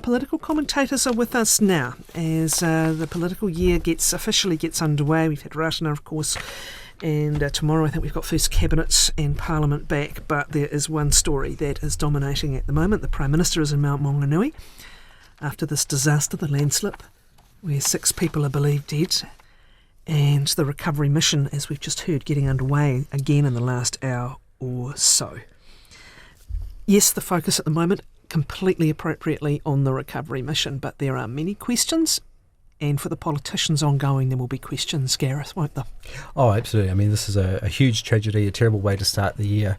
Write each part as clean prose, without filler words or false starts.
our political commentators are with us now as the political year officially gets underway. We've had Ratana, of course, and tomorrow I think we've got first Cabinet and Parliament back, but there is one story that is dominating at the moment. The Prime Minister is in Mount Maunganui after this disaster, the landslip, where 6 people are believed dead, and the recovery mission, as we've just heard, getting underway again in the last hour or so. Yes, the focus at the moment, completely appropriately, on the recovery mission, but there are many questions, and for the politicians ongoing, there will be questions, Gareth, won't there? Oh, absolutely. I mean, this is a huge tragedy, a terrible way to start the year.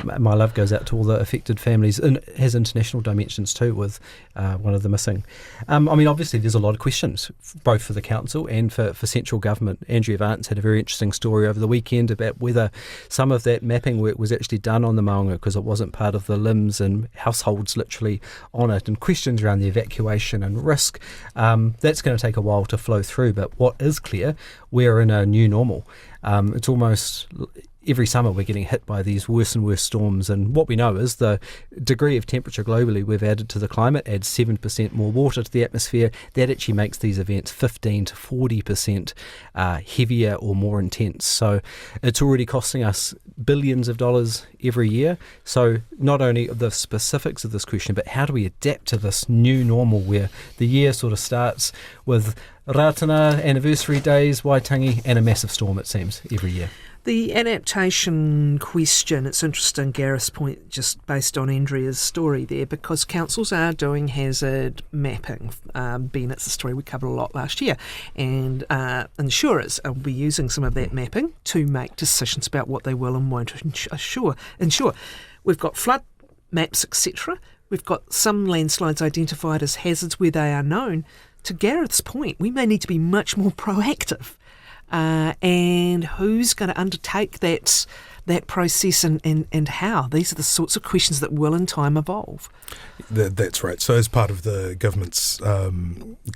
My love goes out to all the affected families, and it has international dimensions too, with one of the missing. Obviously, there's a lot of questions, both for the council and for central government. Andrea Vance had a very interesting story over the weekend about whether some of that mapping work was actually done on the Maunga because it wasn't part of the limbs and households literally on it, and questions around the evacuation and risk. That's going to take a while to flow through, but what is clear, we're in a new normal. It's almost every summer we're getting hit by these worse and worse storms, and what we know is the degree of temperature globally we've added to the climate adds 7% more water to the atmosphere. That actually makes these events 15 to 40% heavier or more intense. So it's already costing us billions of dollars every year. So not only the specifics of this question, but how do we adapt to this new normal where the year sort of starts with Ratana, anniversary days, Waitangi, and a massive storm, it seems, every year. The adaptation question, it's interesting, Gareth's point, just based on Andrea's story there, because councils are doing hazard mapping. Ben, it's a story we covered a lot last year, and insurers will be using some of that mapping to make decisions about what they will and won't insure. We've got flood maps, etc. We've got some landslides identified as hazards where they are known. To Gareth's point, we may need to be much more proactive. And who's going to undertake that process and how? These are the sorts of questions that will in time evolve. That's right. So as part of the government's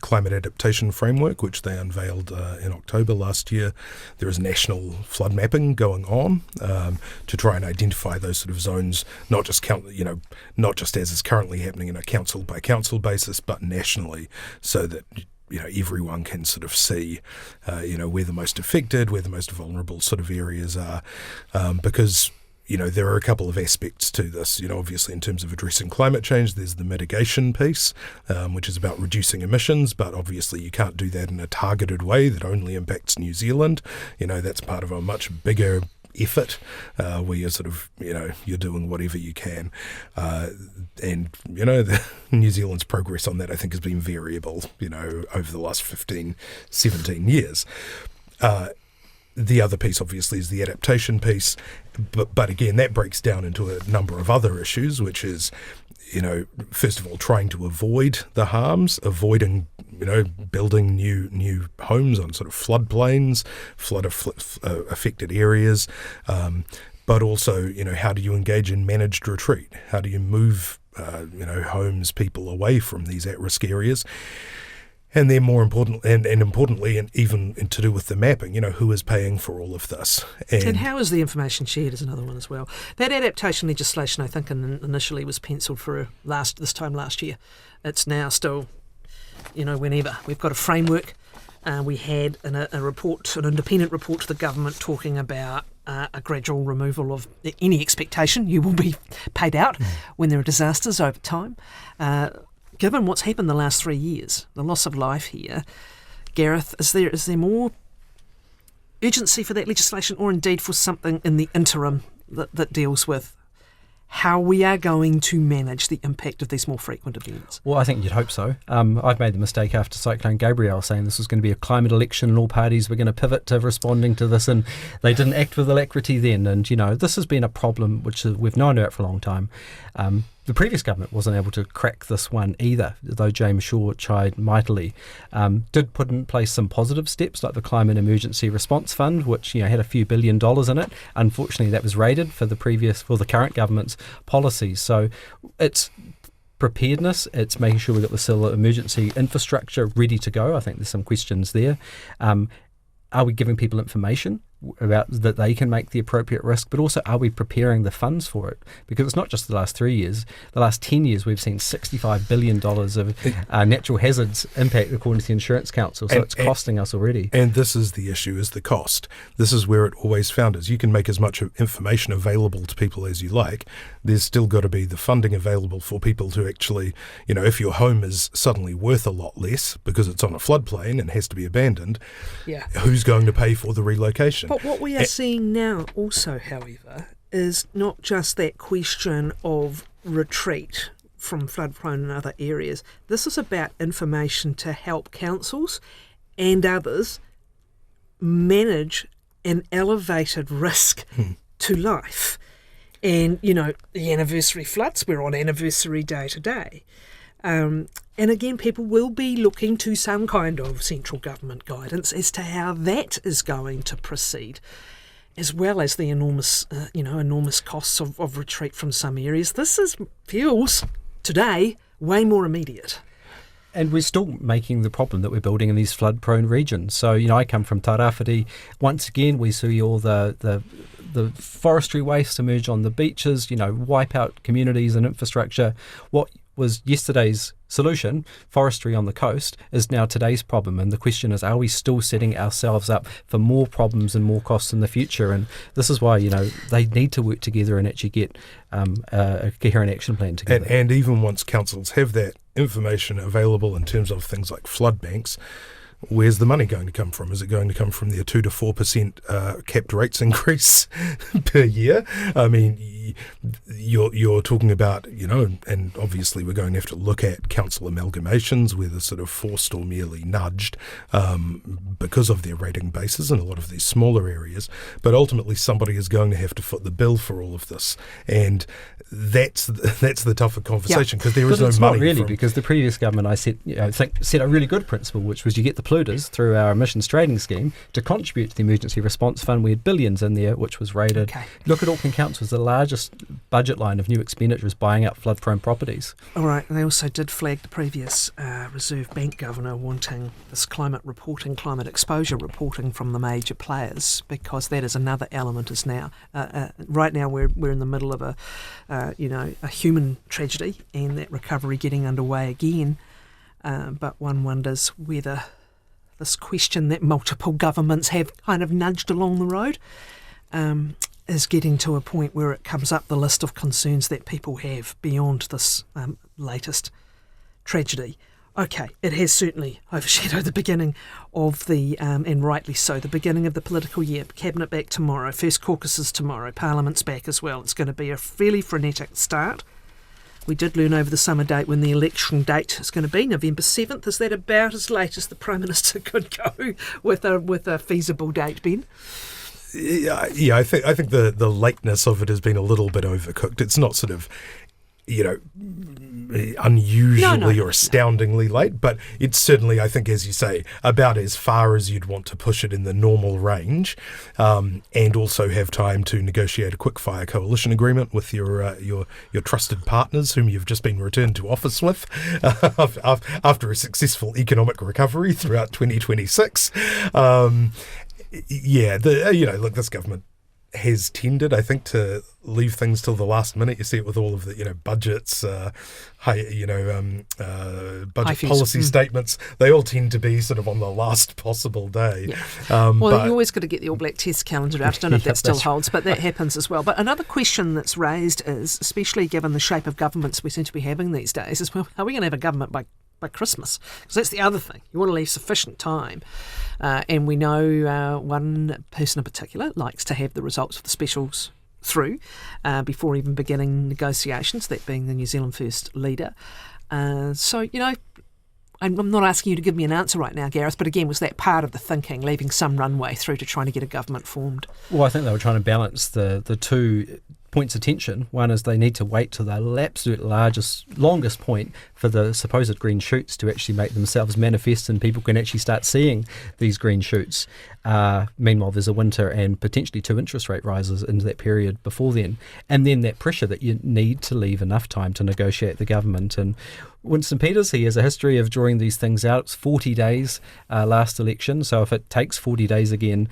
climate adaptation framework, which they unveiled in October last year, there is national flood mapping going on to try and identify those sort of zones, not just as is currently happening in a council by council basis, but nationally, so that everyone can sort of see, where the most affected, where the most vulnerable sort of areas are, because there are a couple of aspects to this. Obviously in terms of addressing climate change, there's the mitigation piece, which is about reducing emissions, but obviously you can't do that in a targeted way that only impacts New Zealand. That's part of a much bigger effort where you're sort of, you're doing whatever you can. New Zealand's progress on that, I think, has been variable, over the last 15, 17 years. The other piece, obviously, is the adaptation piece. But again, that breaks down into a number of other issues, which is, first of all, trying to avoid the harms, avoiding, building new homes on sort of floodplains, affected areas. But also, how do you engage in managed retreat? How do you move, homes, people away from these at-risk areas? And then more important, and importantly, and even to do with the mapping, who is paying for all of this? And how is the information shared is another one as well. That adaptation legislation, I think, initially was penciled for this time last year. It's now still, whenever. We've got a framework. We had a report, an independent report to the government talking about a gradual removal of any expectation you will be paid out when there are disasters over time. Given what's happened the last 3 years, the loss of life here, Gareth, is there more urgency for that legislation, or indeed for something in the interim that deals with how we are going to manage the impact of these more frequent events? Well, I think you'd hope so. I've made the mistake after Cyclone Gabrielle saying this was going to be a climate election and all parties were going to pivot to responding to this, and they didn't act with alacrity then. And, this has been a problem which we've known about for a long time. The previous government wasn't able to crack this one either, though James Shaw tried mightily. Did put in place some positive steps like the Climate Emergency Response Fund, which had a few $1 billion in it. Unfortunately, that was raided for the current government's policies. So it's preparedness, it's making sure we've got the civil emergency infrastructure ready to go. I think there's some questions there. Are we giving people information? about that they can make the appropriate risk, but also are we preparing the funds for it? Because it's not just the last 3 years. The last 10 years we've seen $65 billion of natural hazards impact according to the Insurance Council, so it's costing us already. And this is the issue, is the cost. This is where it always found is. You can make as much information available to people as you like. There's still got to be the funding available for people to actually, if your home is suddenly worth a lot less because it's on a floodplain and has to be abandoned, who's going to pay for the relocation? But what we are seeing now also, however, is not just that question of retreat from flood-prone and other areas. This is about information to help councils and others manage an elevated risk to life. And, the anniversary floods, we're on anniversary day today. And again, people will be looking to some kind of central government guidance as to how that is going to proceed, as well as the enormous costs of retreat from some areas. This feels today way more immediate. And we're still making the problem that we're building in these flood-prone regions. So, I come from Tairāwhiti. Once again, we see all the forestry waste emerge on the beaches, wipe out communities and infrastructure. What was yesterday's solution, forestry on the coast, is now today's problem. And the question is, are we still setting ourselves up for more problems and more costs in the future? And this is why, they need to work together and actually get a coherent action plan together. And even once councils have that information available in terms of things like flood banks, where's the money going to come from? Is it going to come from the 2 to 4% capped rates increase per year? I mean, you're talking about, and obviously we're going to have to look at council amalgamations, whether sort of forced or merely nudged because of their rating bases in a lot of these smaller areas. But ultimately somebody is going to have to foot the bill for all of this. And that's the tougher conversation, because there is no money. Not really, because the previous government, I set a really good principle, which was you get the polluters through our emissions trading scheme to contribute to the emergency response fund. We had billions in there, which was rated. Okay. Look at Auckland Council's the largest budget line of new expenditure is buying up flood-prone properties. All right, and they also did flag the previous Reserve Bank governor wanting this climate exposure reporting from the major players, because that is another element. Is now right now we're in the middle of a human tragedy, and that recovery getting underway again. But one wonders whether this question that multiple governments have kind of nudged along the road is getting to a point where it comes up the list of concerns that people have beyond this latest tragedy. Okay, it has certainly overshadowed the beginning of and rightly so, the beginning of the political year. Cabinet back tomorrow, first caucuses tomorrow, Parliament's back as well. It's going to be a fairly frenetic start. We did learn over the summer date when the election date is going to be, November 7th. Is that about as late as the Prime Minister could go with a feasible date, Ben? Yeah, I think the lateness of it has been a little bit overcooked. It's not sort of, unusually or astoundingly late, but it's certainly, I think, as you say, about as far as you'd want to push it in the normal range, and also have time to negotiate a quick-fire coalition agreement with your trusted partners whom you've just been returned to office with after a successful economic recovery throughout 2026. Look, this government has tended, I think, to leave things till the last minute. You see it with all of the, budgets, budget policy statements. They all tend to be sort of on the last possible day. Yeah. Well, you always got to get the All Black Test calendar out. I don't know if that still holds, but that happens as well. But another question that's raised is, especially given the shape of governments we seem to be having these days, is, well, are we going to have a government by Christmas? Because that's the other thing. You want to leave sufficient time. And we know one person in particular likes to have the results of the specials through before even beginning negotiations, that being the New Zealand First leader. I'm not asking you to give me an answer right now, Gareth, but again, was that part of the thinking, leaving some runway through to trying to get a government formed? Well, I think they were trying to balance the two points of tension. One is they need to wait till the absolute longest point for the supposed green shoots to actually make themselves manifest and people can actually start seeing these green shoots. Meanwhile, there's a winter and potentially 2 interest rate rises into that period before then. And then that pressure that you need to leave enough time to negotiate the government. And Winston Peters, he has a history of drawing these things out. It's 40 days last election, so if it takes 40 days again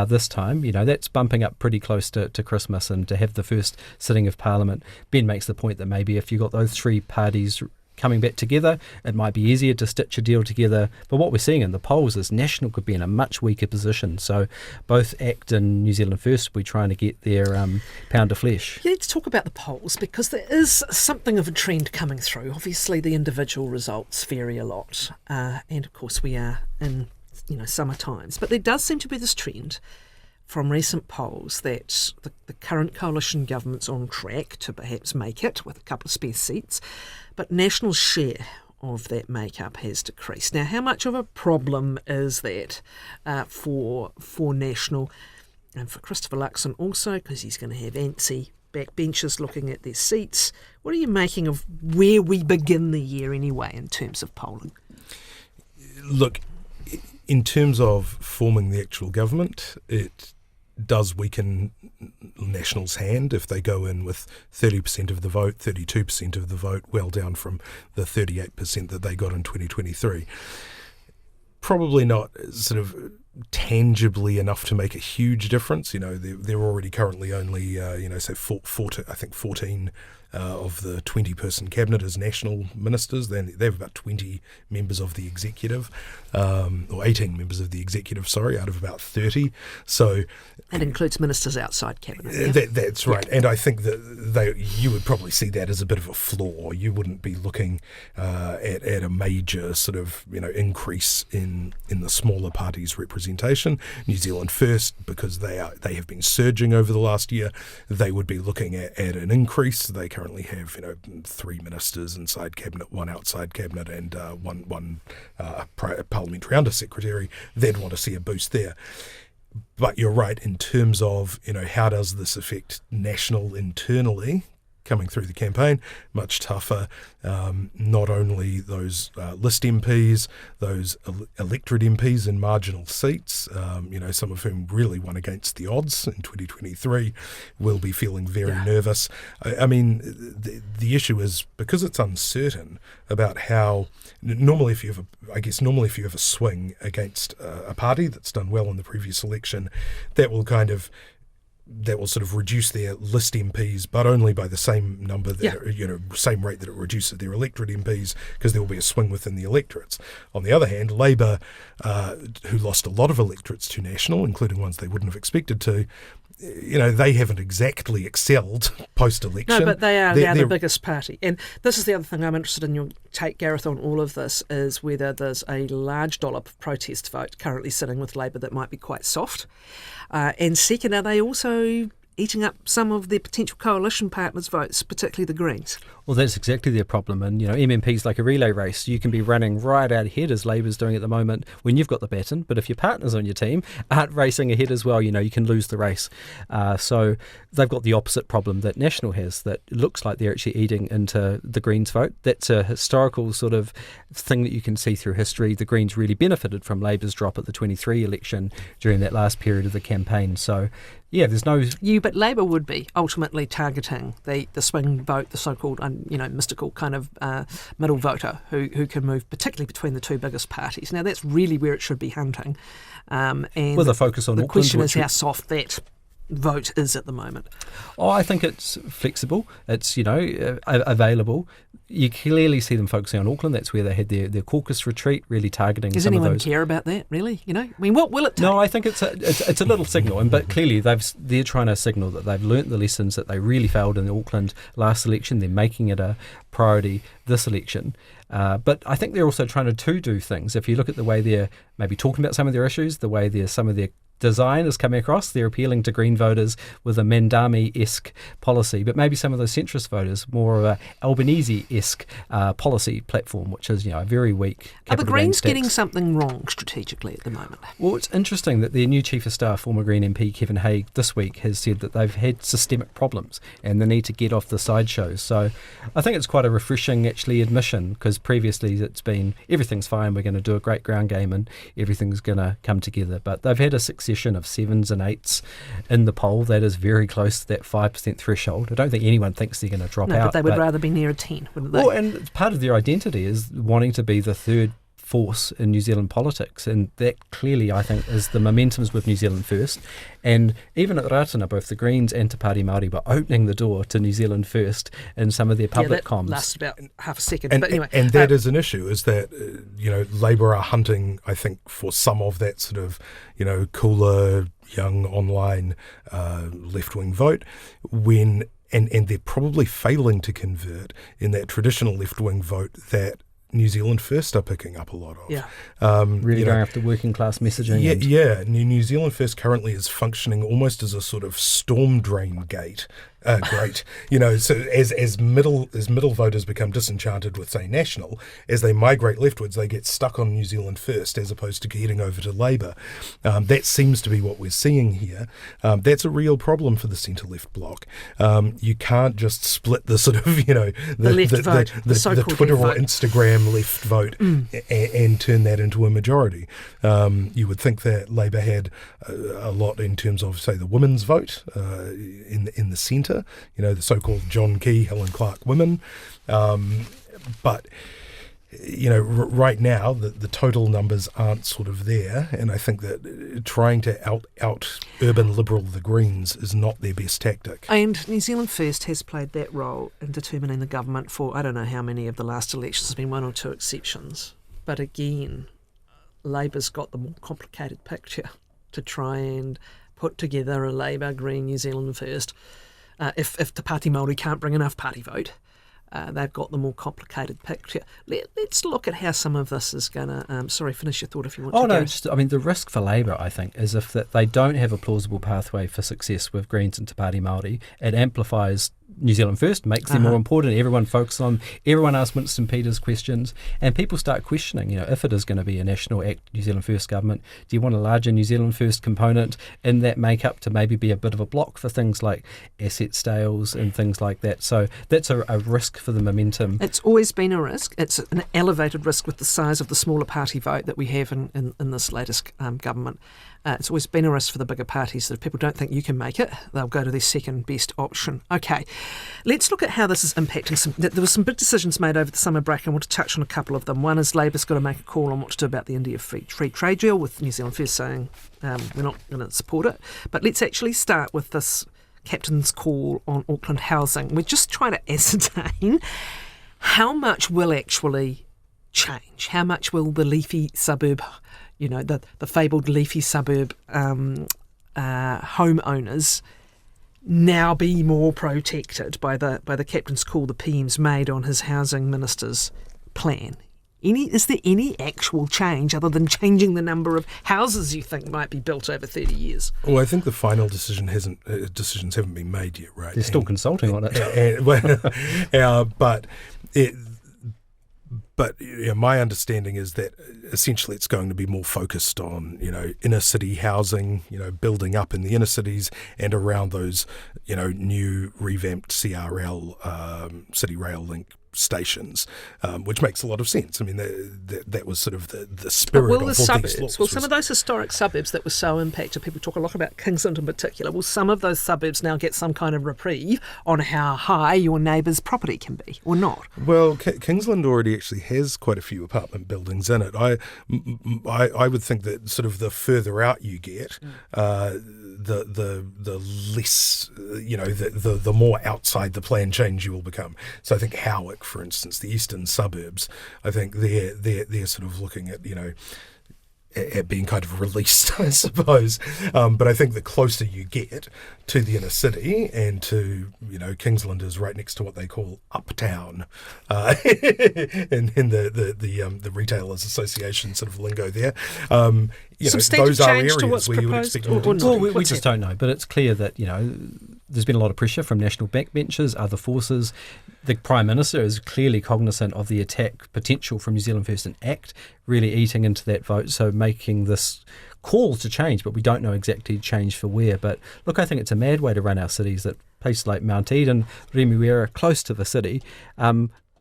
this time, that's bumping up pretty close to Christmas, and to have the first sitting of Parliament. Ben makes the point that maybe if you got those three parties coming back together, it might be easier to stitch a deal together. But what we're seeing in the polls is National could be in a much weaker position. So both ACT and New Zealand First will be trying to get their pound of flesh. Yeah, let's talk about the polls, because there is something of a trend coming through. Obviously, the individual results vary a lot, and of course we are in summer times. But there does seem to be this trend from recent polls that the current coalition government's on track to perhaps make it with a couple of spare seats, but National's share of that makeup has decreased. Now, how much of a problem is that for National and for Christopher Luxon also, because he's going to have antsy backbenchers looking at their seats? What are you making of where we begin the year anyway in terms of polling? Look, in terms of forming the actual government, it does weaken National's hand if they go in with 30% of the vote, 32% of the vote, well down from the 38% that they got in 2023. Probably not sort of tangibly enough to make a huge difference. They're already currently only, say 14 of the 20-person cabinet as National ministers. They have about 20 members of the executive, or 18 members of the executive, out of about 30. So that includes ministers outside cabinet. Yeah? That's right. And I think that you would probably see that as a bit of a flaw. You wouldn't be looking at a major sort of increase in the smaller parties' representation. New Zealand First, because they have been surging over the last year, they would be looking at an increase. They currently have 3 ministers inside cabinet, 1 outside cabinet, and one parliamentary under secretary. They'd want to see a boost there. But you're right in terms of how does this affect National internally coming through the campaign? Much tougher. Not only those list MPs, those electorate MPs in marginal seats, some of whom really won against the odds in 2023, will be feeling very nervous. I mean, the issue is because it's uncertain about how. Normally, if you have a swing against a party that's done well in the previous election, that will sort of reduce their list MPs, but only by the same number, same rate that it reduces their electorate MPs, because there will be a swing within the electorates. On the other hand, Labour, who lost a lot of electorates to National, including ones they wouldn't have expected to, they haven't exactly excelled post-election. No, but they're the biggest party. And this is the other thing I'm interested in your take, Gareth, on all of this, is whether there's a large dollop of protest vote currently sitting with Labour that might be quite soft. And second, are they also eating up some of their potential coalition partners' votes, particularly the Greens? Well, that's exactly their problem. And, MMP's like a relay race. You can be running right out ahead, as Labour's doing at the moment, when you've got the baton. But if your partners on your team aren't racing ahead as well, you can lose the race. So they've got the opposite problem that National has, that looks like they're actually eating into the Greens' vote. That's a historical sort of thing that you can see through history. The Greens really benefited from Labour's drop at the 23 election during that last period of the campaign. So, there's no... But Labour would be ultimately targeting the swing vote, the so-called, mystical kind of middle voter who can move particularly between the two biggest parties. Now, that's really where it should be hunting. And with a focus on the Auckland, question is how soft that vote is at the moment. I think it's flexible. It's, available. You clearly see them focusing on Auckland. That's where they had their caucus retreat, really targeting Does some of those. Does anyone care about that, really? I mean, what will it take? No, I think it's a little signal, but clearly they're trying to signal that they've learnt the lessons, that they really failed in the Auckland last election. They're making it a priority this election. But I think they're also trying to do things. If you look at the way they're maybe talking about some of their issues, the way some of their design is coming across, they're appealing to Green voters with a Mandami-esque policy, but maybe some of those centrist voters more of a Albanese-esque policy platform, which is a very weak capital gains tax. Are the Greens getting something wrong strategically at the moment? Well, it's interesting that their new Chief of Staff, former Green MP Kevin Haigh, this week has said that they've had systemic problems and they need to get off the sideshows. So I think it's quite a refreshing actually admission, because previously it's been everything's fine, we're going to do a great ground game and everything's going to come together. But they've had a success succession of 7s and 8s in the poll. That is very close to that 5% threshold. I don't think anyone thinks they're going to drop out. No, but they would rather be near a 10, wouldn't they? Well, and part of their identity is wanting to be the third force in New Zealand politics, and that clearly, I think, is the momentums with New Zealand First. And even at Ratana, both the Greens and Te Pāti Māori were opening the door to New Zealand First in some of their public that comms. lasted about half a second. And, but anyway, and that is an issue, is that, Labour are hunting, I think, for some of that sort of, cooler, young, online left-wing vote when, and they're probably failing to convert in that traditional left-wing vote that New Zealand First are picking up a lot of. Yeah. Really going after working class messaging. Yeah. New Zealand First currently is functioning almost as a sort of storm drain gate. Great. So as middle voters become disenchanted with, say, National, as they migrate leftwards, they get stuck on New Zealand First as opposed to heading over to Labour. That seems to be what we're seeing here. That's a real problem for the centre-left bloc. You can't just split the sort of, the left vote, the Twitter or Instagram left vote and turn that into a majority. You would think that Labour had a lot in terms of, say, the women's vote in the centre. The so-called John Key, Helen Clark women. But, right now, the total numbers aren't sort of there. And I think that trying to out urban liberal the Greens is not their best tactic. And New Zealand First has played that role in determining the government for, I don't know how many of the last elections, there's been one or two exceptions. But again, Labour's got the more complicated picture to try and put together a Labour, Green, New Zealand First. If Te Pāti Māori can't bring enough party vote, they've got the more complicated picture. Let's look at how some of this is going to... sorry, finish your thought if you want to. Oh, no, the risk for Labour, I think, is if that they don't have a plausible pathway for success with Greens and Te Pāti Māori, it amplifies New Zealand First, makes them more important. Everyone focuses on, everyone asks Winston Peters questions, and people start questioning, if it is going to be a National Act New Zealand First government, do you want a larger New Zealand First component in that makeup to maybe be a bit of a block for things like asset sales and things like that? So that's a risk for the momentum. It's always been a risk. It's an elevated risk with the size of the smaller party vote that we have in this latest government. It's always been a risk for the bigger parties that if people don't think you can make it, they'll go to their second best option. Okay, let's look at how this is impacting. There were some big decisions made over the summer break, and I want to touch on a couple of them. One is Labour's got to make a call on what to do about the India free trade deal, with New Zealand First saying we're not going to support it. But let's actually start with this captain's call on Auckland housing. We're just trying to ascertain how much will actually change. How much will the leafy suburb, the fabled leafy suburb homeowners now be more protected by the captain's call the PM's made on his housing minister's plan? Is there any actual change other than changing the number of houses you think might be built over 30 years? Well, I think the final decisions haven't been made yet, right? They're still consulting on it. But my understanding is that essentially it's going to be more focused on, inner city housing, building up in the inner cities and around those, new revamped CRL, City Rail Link stations, which makes a lot of sense. I mean, that was sort of the spirit of all these laws. Will some of those historic suburbs that were so impacted, people talk a lot about Kingsland in particular, will some of those suburbs now get some kind of reprieve on how high your neighbour's property can be, or not? Well, Kingsland already actually has quite a few apartment buildings in it. I would think that sort of the further out you get, the less, the more outside the plan change you will become. So I think Howick, for instance, the eastern suburbs, I think they're sort of looking at, at being kind of released, I suppose. But I think the closer you get to the inner city and to, Kingsland is right next to what they call uptown, in the Retailers Association sort of lingo there. Those are areas where you would expect more density. Well, we just don't know, but it's clear that, there's been a lot of pressure from national backbenchers, other forces. The Prime Minister is clearly cognizant of the attack potential from New Zealand First and ACT, really eating into that vote, so making this call to change, but we don't know exactly change for where. But look, I think it's a mad way to run our cities, that places like Mount Eden, Remuera, close to the city,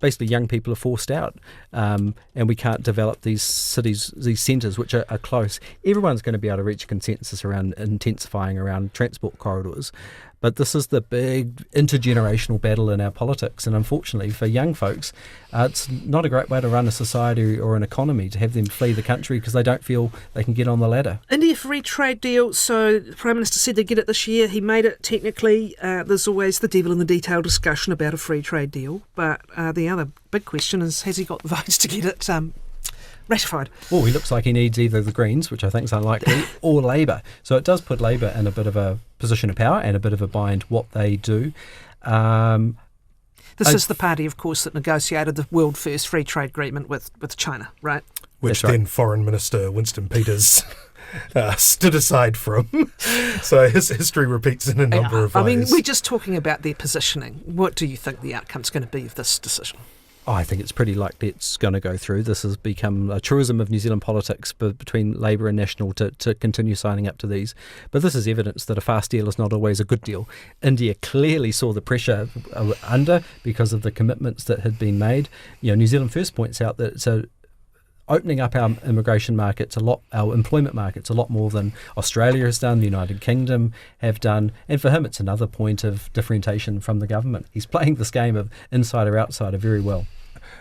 basically young people are forced out, and we can't develop these cities, these centres which are close. Everyone's going to be able to reach a consensus around intensifying around transport corridors. But this is the big intergenerational battle in our politics, and unfortunately for young folks, it's not a great way to run a society or an economy to have them flee the country because they don't feel they can get on the ladder. India free trade deal, so the Prime Minister said they'd get it this year. He made it technically. There's always the devil in the detail discussion about a free trade deal, but the other big question is, has he got the votes to get it ratified? Well, he looks like he needs either the Greens, which I think is unlikely, or Labour. So it does put Labour in a bit of a position of power and a bit of a bind what they do. This is the party, of course, that negotiated the world first free trade agreement with China, right? Which then Foreign Minister Winston Peters stood aside from. So his history repeats in a number of ways. I mean, we're just talking about their positioning. What do you think the outcome's going to be of this decision? I think it's pretty likely it's going to go through. This has become a truism of New Zealand politics between Labour and National to continue signing up to these. But this is evidence that a fast deal is not always a good deal. India clearly saw the pressure under because of the commitments that had been made. New Zealand First points out that it's opening up our immigration markets our employment markets a lot more than Australia has done, the United Kingdom have done, and for him it's another point of differentiation from the government. He's playing this game of insider outsider very well.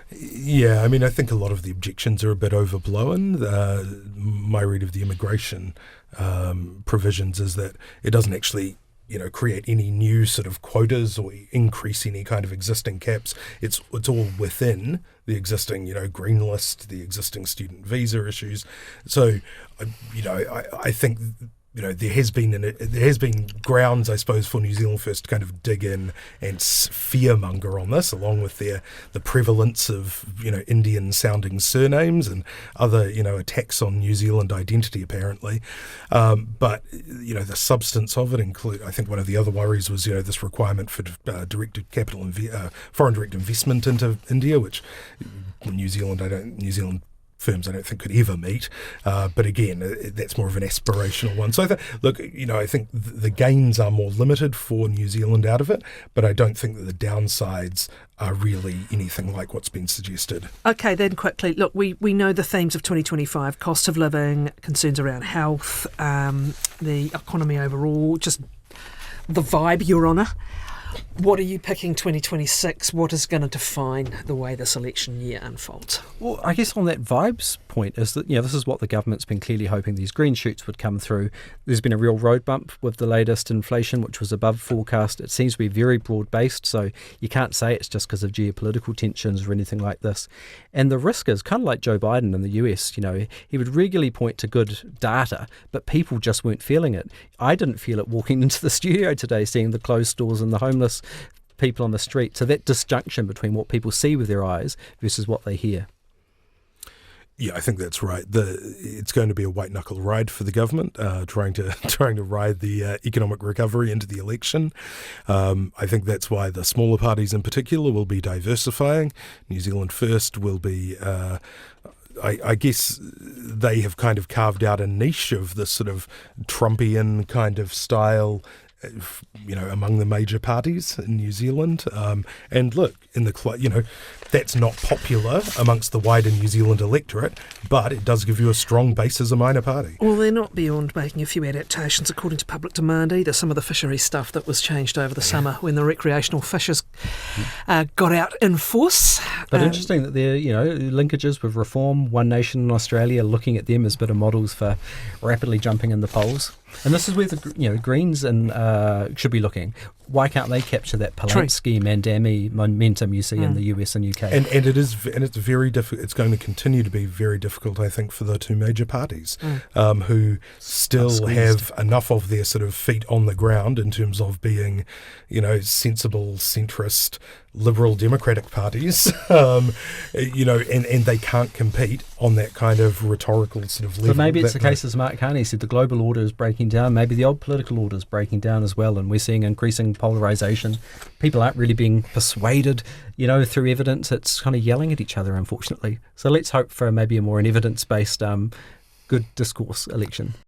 Yeah, I mean, I think a lot of the objections are a bit overblown. My read of the immigration provisions is that it doesn't actually create any new sort of quotas or increase any kind of existing caps. It's all within the existing, green list, the existing student visa issues. So, I think there has been grounds, I suppose, for New Zealand First to kind of dig in and fearmonger on this, along with the prevalence of Indian sounding surnames and other attacks on New Zealand identity apparently. But the substance of it include, I think one of the other worries was this requirement for directed capital foreign direct investment into India, which New Zealand firms I don't think could ever meet, but again, that's more of an aspirational one. So I think the gains are more limited for New Zealand out of it, but I don't think that the downsides are really anything like what's been suggested. Okay, then quickly, look, we know the themes of 2025, cost of living, concerns around health, the economy overall, just the vibe, Your Honour. What are you picking 2026? What is going to define the way this election year unfolds? Well, I guess on that vibes point is that, this is what the government's been clearly hoping these green shoots would come through. There's been a real road bump with the latest inflation, which was above forecast. It seems to be very broad-based, so you can't say it's just because of geopolitical tensions or anything like this. And the risk is kind of like Joe Biden in the US, he would regularly point to good data, but people just weren't feeling it. I didn't feel it walking into the studio today, seeing the closed stores and the homeless people on the street. So that disjunction between what people see with their eyes versus what they hear. Yeah, I think that's right. It's going to be a white knuckle ride for the government, trying to ride the economic recovery into the election. I think that's why the smaller parties in particular will be diversifying. New Zealand First will be. I guess they have kind of carved out a niche of this sort of Trumpian kind of style, among the major parties in New Zealand. And look, that's not popular amongst the wider New Zealand electorate, but it does give you a strong base as a minor party. Well, they're not beyond making a few adaptations according to public demand either. Some of the fishery stuff that was changed over the summer when the recreational fishers got out in force. But interesting that there linkages with Reform, One Nation in Australia, looking at them as a bit of models for rapidly jumping in the polls. And this is where the Greens should be looking. Why can't they capture that Polanski, Mandami momentum you see in the US and UK? And it's very difficult. It's going to continue to be very difficult, I think, for the two major parties who still have enough of their sort of feet on the ground in terms of being, sensible, centrist, liberal democratic parties, and they can't compete on that kind of rhetorical sort of level. But maybe it's the case, as Mark Carney said, the global order is breaking down. Maybe the old political order is breaking down as well, and we're seeing increasing polarisation. People aren't really being persuaded, through evidence. It's kind of yelling at each other, unfortunately. So let's hope for maybe a more evidence-based, good discourse election.